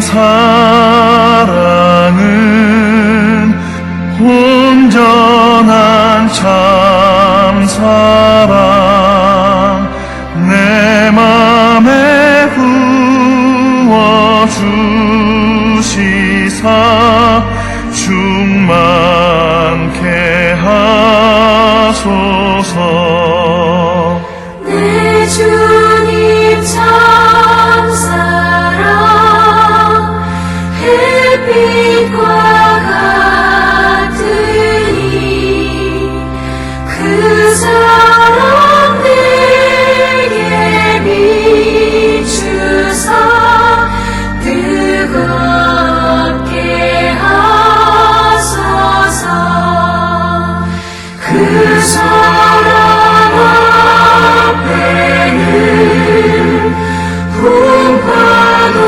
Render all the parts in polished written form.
사랑은 온전한 참 사랑 내 맘에 부어 주시사 충만케 하소서. 내 주님 참사랑 햇빛과 같으니 그 사랑 내게 비추사 뜨겁게 하소서. 그 사랑 앞에는 풍파도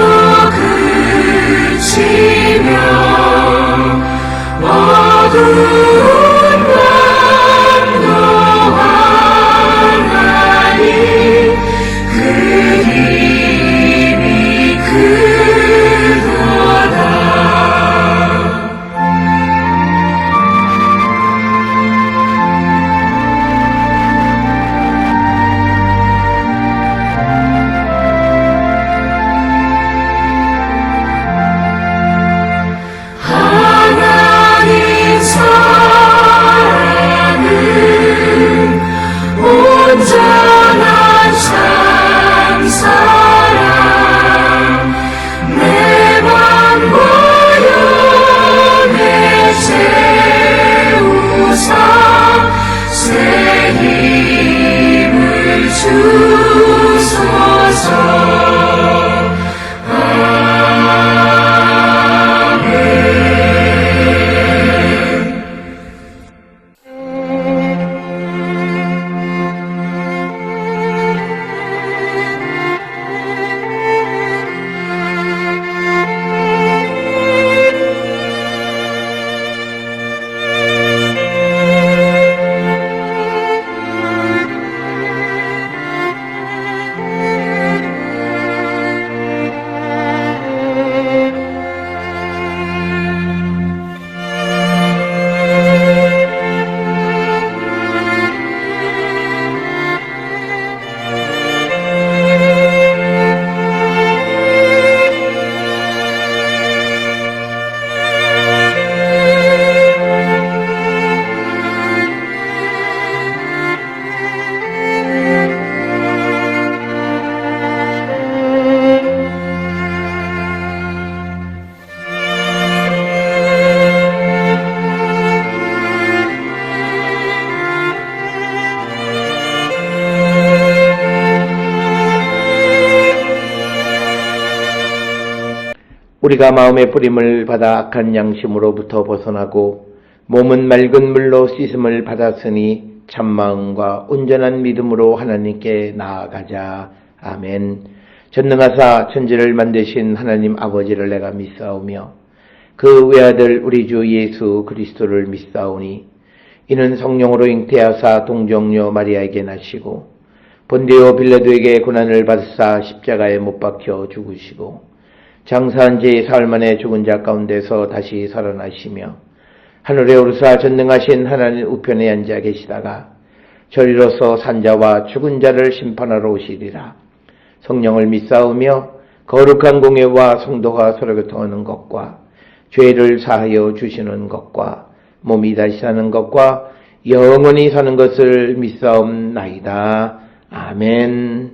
그치며 어두운 밤도 환하니 그 힘이 크도다. 하나님 사랑은 온전한 참 사랑 내 맘과 영에 채우사 새 힘을 주소서. 우리가 마음의 뿌림을 받아 악한 양심으로부터 벗어나고 몸은 맑은 물로 씻음을 받았으니 참마음과 온전한 믿음으로 하나님께 나아가자. 아멘. 전능하사 천지를 만드신 하나님 아버지를 내가 믿사오며 그 외아들 우리 주 예수 그리스도를 믿사오니 이는 성령으로 잉태하사 동정녀 마리아에게 나시고 본디오 빌라도에게 고난을 받으사 십자가에 못 박혀 죽으시고 장사한 지 사흘 만에 죽은 자 가운데서 다시 살아나시며 하늘에 오르사 전능하신 하나님 우편에 앉아 계시다가 저리로서 산자와 죽은 자를 심판하러 오시리라. 성령을 믿사오며 거룩한 공예와 성도가 서로 교통하는 것과 죄를 사하여 주시는 것과 몸이 다시 사는 것과 영원히 사는 것을 믿사옵나이다. 아멘.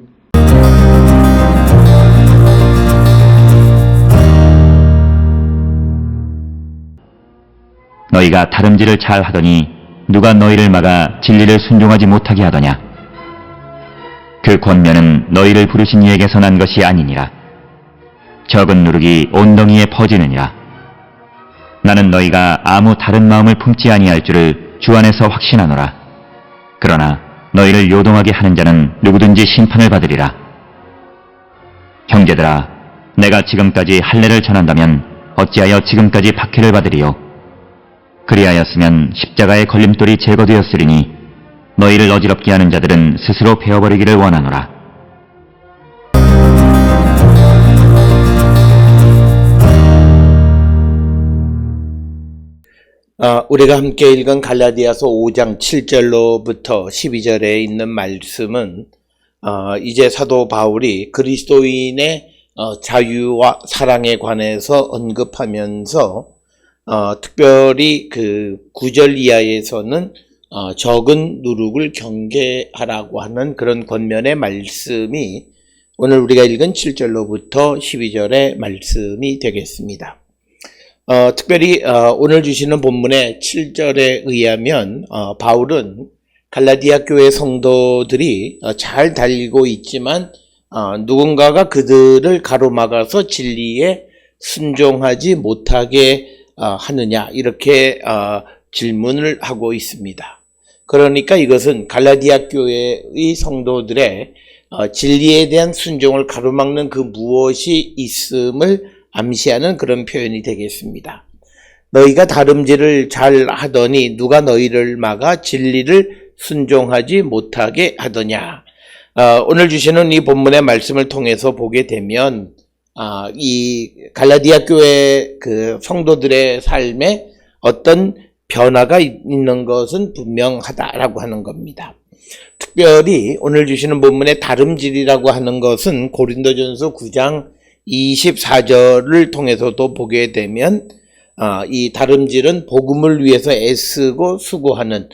너희가 다름질을 잘 하더니 누가 너희를 막아 진리를 순종하지 못하게 하더냐? 그 권면은 너희를 부르신 이에게서 난 것이 아니니라. 적은 누룩이 온덩이에 퍼지느니라. 나는 너희가 아무 다른 마음을 품지 아니할 줄을 주 안에서 확신하노라. 그러나 너희를 요동하게 하는 자는 누구든지 심판을 받으리라. 형제들아, 내가 지금까지 할례를 전한다면 어찌하여 지금까지 박해를 받으리요? 그리하였으면 십자가의 걸림돌이 제거되었으리니 너희를 어지럽게 하는 자들은 스스로 베어버리기를 원하노라. 우리가 함께 읽은 갈라디아서 5장 7절로부터 12절에 있는 말씀은 이제 사도 바울이 그리스도인의 자유와 사랑에 관해서 언급하면서 특별히 그 9절 이하에서는 적은 누룩을 경계하라고 하는 그런 권면의 말씀이 오늘 우리가 읽은 7절로부터 12절의 말씀이 되겠습니다. 특별히 오늘 주시는 본문의 7절에 의하면 바울은 갈라디아 교회 성도들이 잘 달리고 있지만 누군가가 그들을 가로막아서 진리에 순종하지 못하게 하느냐 이렇게 질문을 하고 있습니다. 그러니까 이것은 갈라디아 교회의 성도들의 진리에 대한 순종을 가로막는 그 무엇이 있음을 암시하는 그런 표현이 되겠습니다. 너희가 다름질을 잘 하더니 누가 너희를 막아 진리를 순종하지 못하게 하더냐. 오늘 주시는 이 본문의 말씀을 통해서 보게 되면 이 갈라디아 교회 그 성도들의 삶에 어떤 변화가 있는 것은 분명하다라고 하는 겁니다. 특별히 오늘 주시는 본문의 다름질이라고 하는 것은 고린도전서 9장 24절을 통해서도 보게 되면 이 다름질은 복음을 위해서 애쓰고 수고하는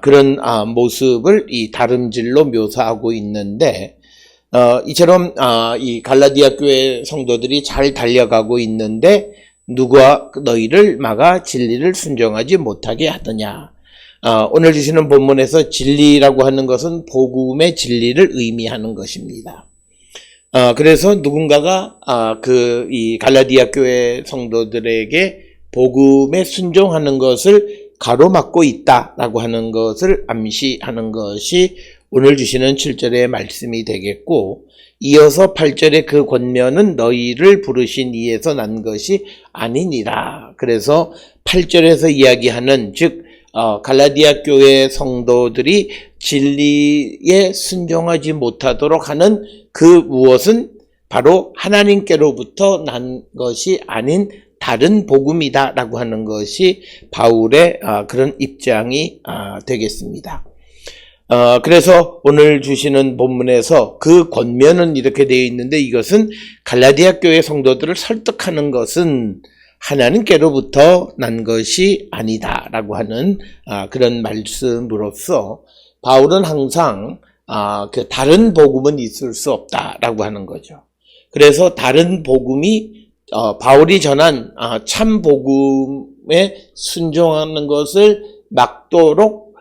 그런 모습을 이 다름질로 묘사하고 있는데 이처럼 이 갈라디아 교회 성도들이 잘 달려가고 있는데 누가 너희를 막아 진리를 순종하지 못하게 하더냐. 오늘 주시는 본문에서 진리라고 하는 것은 복음의 진리를 의미하는 것입니다. 그래서 누군가가 이 갈라디아 교회 성도들에게 복음에 순종하는 것을 가로막고 있다라고 하는 것을 암시하는 것이 오늘 주시는 7절의 말씀이 되겠고, 이어서 8절의 그 권면은 너희를 부르신 이에서 난 것이 아니니라. 그래서 8절에서 이야기하는 즉 갈라디아 교회 성도들이 진리에 순종하지 못하도록 하는 그 무엇은 바로 하나님께로부터 난 것이 아닌 다른 복음이다 라고 하는 것이 바울의 그런 입장이 되겠습니다. 그래서 오늘 주시는 본문에서 그 권면은 이렇게 되어 있는데 이것은 갈라디아 교회 성도들을 설득하는 것은 하나님께로부터 난 것이 아니다 라고 하는 그런 말씀으로써 바울은 항상 그 다른 복음은 있을 수 없다라고 하는 거죠. 그래서 다른 복음이 바울이 전한 참 복음에 순종하는 것을 막도록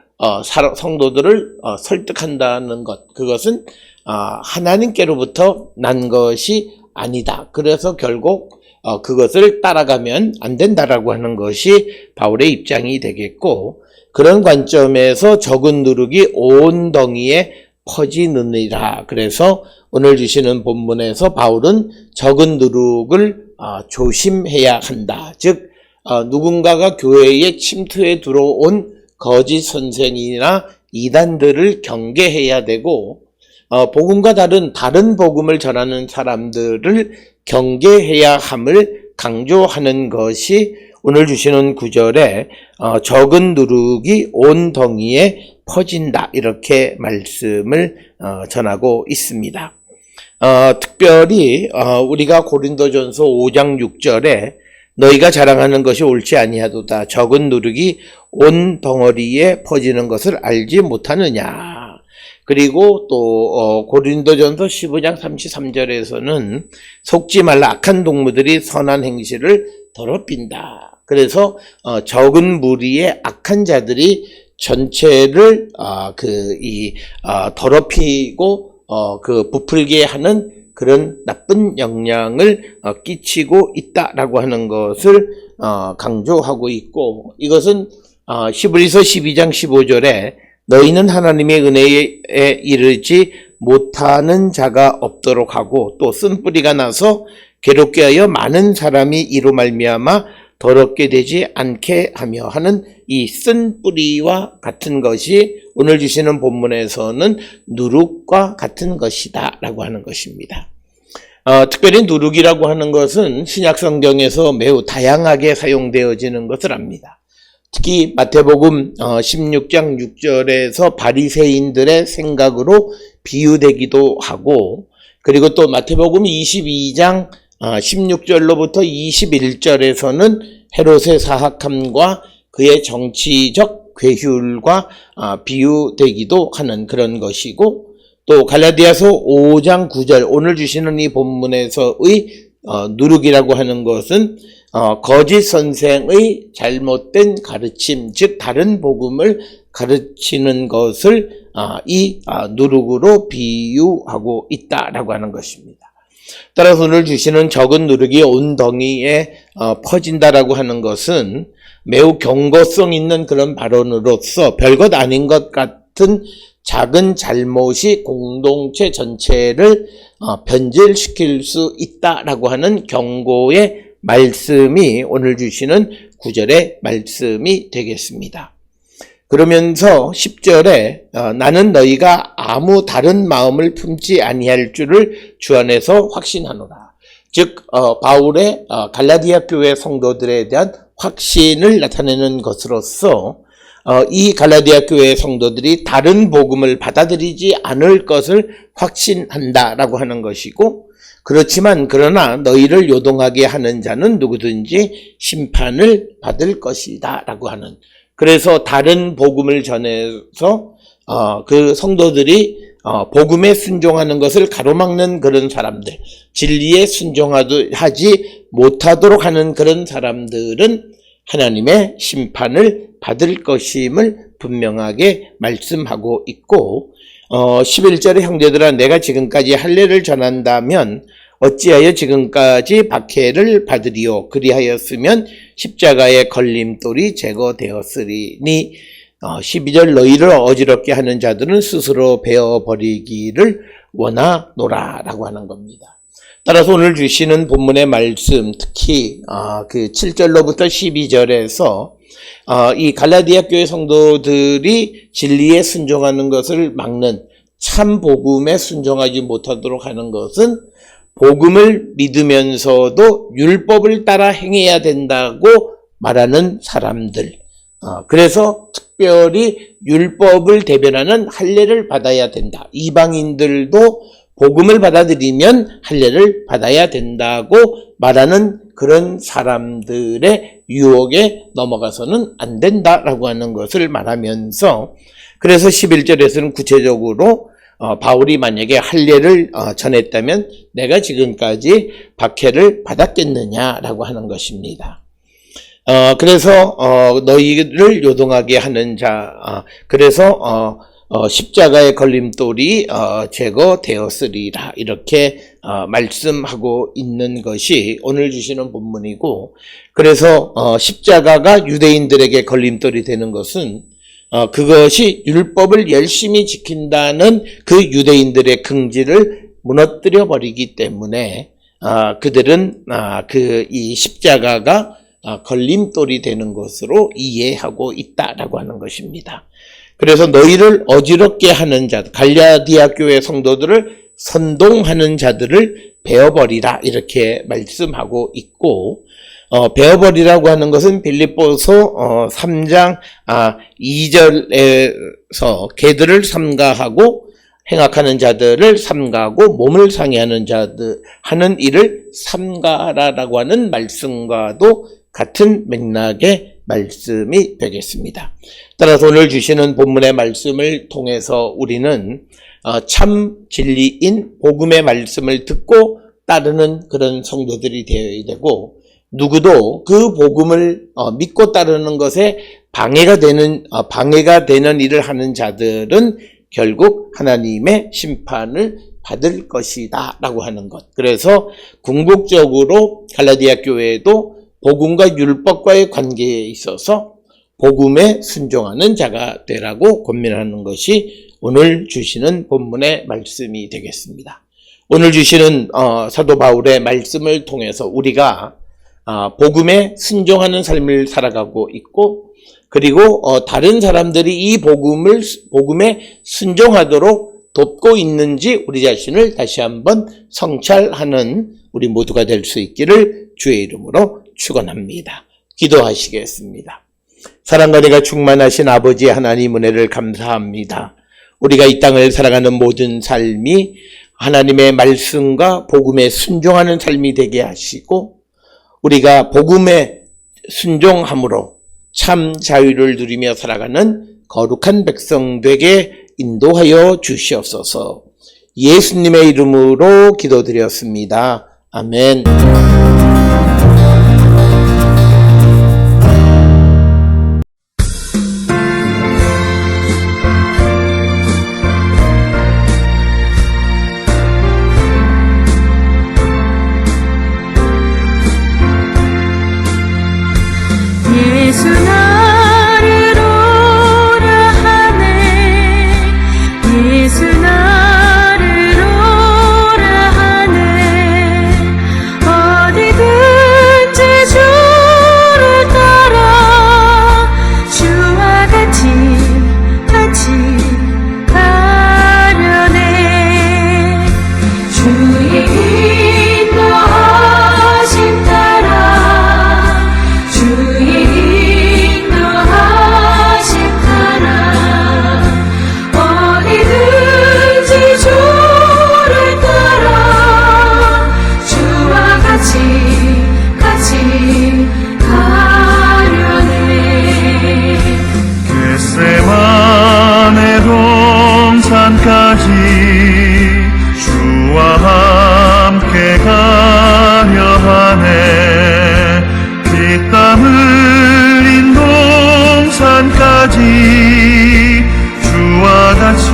성도들을 설득한다는 것, 그것은 하나님께로부터 난 것이 아니다. 그래서 결국 그것을 따라가면 안 된다라고 하는 것이 바울의 입장이 되겠고, 그런 관점에서 적은 누룩이 온 덩이에 퍼지느니라. 그래서 오늘 주시는 본문에서 바울은 적은 누룩을 조심해야 한다. 즉 누군가가 교회에 침투해 들어온 거짓 선생이나 이단들을 경계해야 되고, 복음과 다른 복음을 전하는 사람들을 경계해야 함을 강조하는 것이 오늘 주시는 9절에 적은 누룩이 온 덩이에 퍼진다 이렇게 말씀을 전하고 있습니다. 특별히 우리가 고린도전서 5장 6절에 너희가 자랑하는 것이 옳지 아니하도다. 적은 누룩이 온 덩어리에 퍼지는 것을 알지 못하느냐. 그리고 또 고린도전서 15장 33절에서는 속지 말라. 악한 동무들이 선한 행실을 더럽힌다. 그래서 적은 무리의 악한 자들이 전체를 더럽히고 부풀게 하는 그런 나쁜 영향을 끼치고 있다라고 하는 것을 강조하고 있고, 이것은 히브리서 12장 15절에 너희는 하나님의 은혜에 이르지 못하는 자가 없도록 하고 또 쓴뿌리가 나서 괴롭게 하여 많은 사람이 이로 말미암아 더럽게 되지 않게 하며 하는 이 쓴뿌리와 같은 것이 오늘 주시는 본문에서는 누룩과 같은 것이다 라고 하는 것입니다. 특별히 누룩이라고 하는 것은 신약 성경에서 매우 다양하게 사용되어지는 것을 압니다. 특히 마태복음 16장 6절에서 바리새인들의 생각으로 비유되기도 하고, 그리고 또 마태복음 22장 16절로부터 21절에서는 헤롯의 사악함과 그의 정치적 괴휼과 비유되기도 하는 그런 것이고, 또 갈라디아서 5장 9절 오늘 주시는 이 본문에서의 누룩이라고 하는 것은 거짓 선생의 잘못된 가르침, 즉 다른 복음을 가르치는 것을 이 누룩으로 비유하고 있다라고 하는 것입니다. 따라서 오늘 주시는 적은 누룩이 온 덩이에 퍼진다라고 하는 것은 매우 경고성 있는 그런 발언으로서 별것 아닌 것 같은 작은 잘못이 공동체 전체를 변질시킬 수 있다라고 하는 경고의 말씀이 오늘 주시는 9절의 말씀이 되겠습니다. 그러면서 10절에 나는 너희가 아무 다른 마음을 품지 아니할 줄을 주 안에서 확신하노라. 즉 바울의 갈라디아 교회 성도들에 대한 확신을 나타내는 것으로서 이 갈라디아 교회 성도들이 다른 복음을 받아들이지 않을 것을 확신한다라고 하는 것이고, 그렇지만 그러나 너희를 요동하게 하는 자는 누구든지 심판을 받을 것이다 라고 하는, 그래서 다른 복음을 전해서 그 성도들이 복음에 순종하는 것을 가로막는 그런 사람들, 진리에 순종하지 못하도록 하는 그런 사람들은 하나님의 심판을 받을 것임을 분명하게 말씀하고 있고, 11절에 형제들아 내가 지금까지 할례를 전한다면 어찌하여 지금까지 박해를 받으리요. 그리하였으면 십자가의 걸림돌이 제거되었으리니 12절 너희를 어지럽게 하는 자들은 스스로 베어버리기를 원하노라 라고 하는 겁니다. 따라서 오늘 주시는 본문의 말씀, 특히 그 7절로부터 12절에서 이 갈라디아 교회 성도들이 진리에 순종하는 것을 막는, 참 복음에 순종하지 못하도록 하는 것은 복음을 믿으면서도 율법을 따라 행해야 된다고 말하는 사람들, 그래서 특별히 율법을 대변하는 할례를 받아야 된다. 이방인들도 복음을 받아들이면 할례를 받아야 된다고 말하는 그런 사람들의 유혹에 넘어가서는 안 된다라고 하는 것을 말하면서, 그래서 11절에서는 구체적으로 바울이 만약에 할례를 전했다면 내가 지금까지 박해를 받았겠느냐라고 하는 것입니다. 그래서 너희를 요동하게 하는 자, 그래서 십자가의 걸림돌이 제거되었으리라 이렇게 말씀하고 있는 것이 오늘 주시는 본문이고, 그래서 십자가가 유대인들에게 걸림돌이 되는 것은 그것이 율법을 열심히 지킨다는 그 유대인들의 긍지를 무너뜨려 버리기 때문에 그들은 이 십자가가 걸림돌이 되는 것으로 이해하고 있다라고 하는 것입니다. 그래서 너희를 어지럽게 하는 자, 갈라디아 교회 성도들을 선동하는 자들을 베어버리라 이렇게 말씀하고 있고, 베어버리라고 하는 것은 빌립보서 3장 2절에서 개들을 삼가하고 행악하는 자들을 삼가하고 몸을 상해하는 자들 하는 일을 삼가라라고 하는 말씀과도 같은 맥락의 말씀이 되겠습니다. 따라서 오늘 주시는 본문의 말씀을 통해서 우리는 참 진리인 복음의 말씀을 듣고 따르는 그런 성도들이 되어야 되고, 누구도 그 복음을 믿고 따르는 것에 방해가 되는 일을 하는 자들은 결국 하나님의 심판을 받을 것이다 라고 하는 것. 그래서 궁극적으로 갈라디아 교회도 복음과 율법과의 관계에 있어서 복음에 순종하는 자가 되라고 권면하는 것이 오늘 주시는 본문의 말씀이 되겠습니다. 오늘 주시는 사도 바울의 말씀을 통해서 우리가 복음에 순종하는 삶을 살아가고 있고, 그리고 다른 사람들이 이 복음에 순종하도록 돕고 있는지 우리 자신을 다시 한번 성찰하는 우리 모두가 될 수 있기를 주의 이름으로 축원합니다. 기도하시겠습니다. 사랑과 은혜가 충만하신 아버지 하나님 은혜를 감사합니다. 우리가 이 땅을 살아가는 모든 삶이 하나님의 말씀과 복음에 순종하는 삶이 되게 하시고 우리가 복음에 순종함으로 참 자유를 누리며 살아가는 거룩한 백성 되게 인도하여 주시옵소서. 예수님의 이름으로 기도드렸습니다. 아멘. 예수 나를 오라 하네 예수 나를 오라 하네 어디든지 주를 따라 주와 같이 가려네 주의 인도하심 따라 주의 인도하심 따라 어디든지 주를 따라 주와 같이 가려네 겟세마네 동산까지 주와 함께 가려 하네 피땀 흘린 동산까지 주와 같이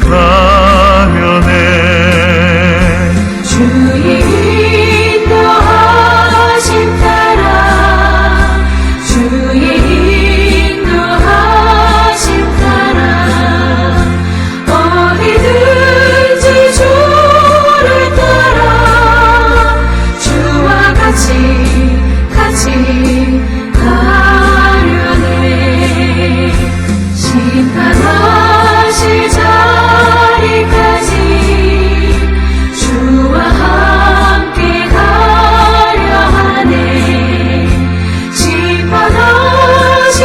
가려네 주의 인도하심 따라 주의 인도하심 따라 어디든지 주를 따라 주와 같이 가려네 심판하실 자리까지 주와 함께 가려 하네 심판하실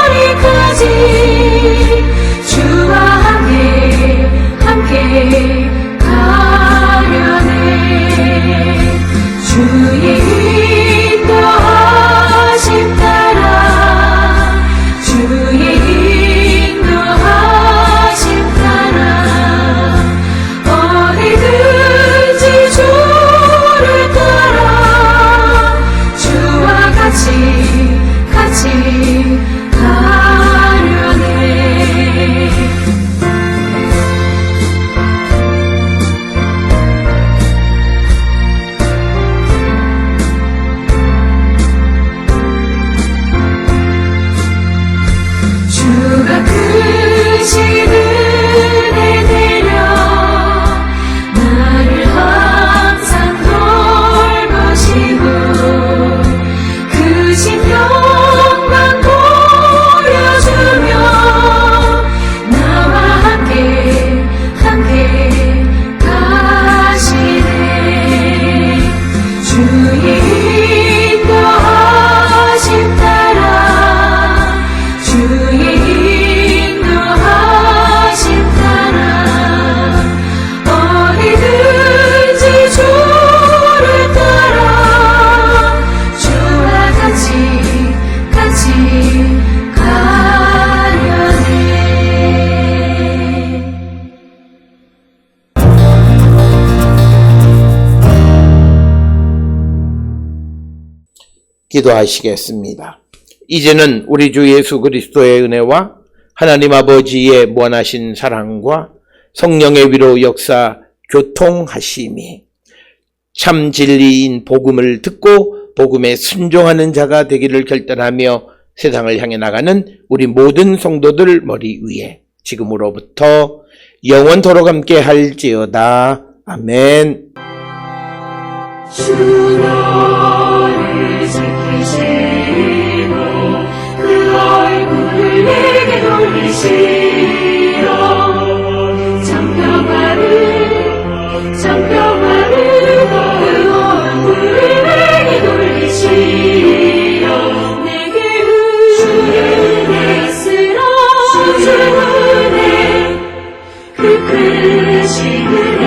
자리까지 주와 함께 가려네 주의 인도하심 따라 주의 인도하심 따라 어디든지 주를 따라 주와 같이 가려네 주가 크신 은혜 내려 나를 항상 돌보시고 크신 영광 보여주며 나와 함께 가시네 주의 인도하심 따라 주의 인도하심 따라 어디든지 주를 따라 주와 같이 가려네 기도하시겠습니다. 이제는 우리 주 예수 그리스도의 은혜와 하나님 아버지의 무한하신 사랑과 성령의 위로 역사 교통하심이 참 진리인 복음을 듣고 복음에 순종하는 자가 되기를 결단하며 세상을 향해 나가는 우리 모든 성도들 머리 위에 지금으로부터 영원토록 함께 할지어다. 아멘. 주 너를 지키시고 그 얼굴을 내게 돌리시어 장평화를 그 얼굴을 내게 돌리시어 주시는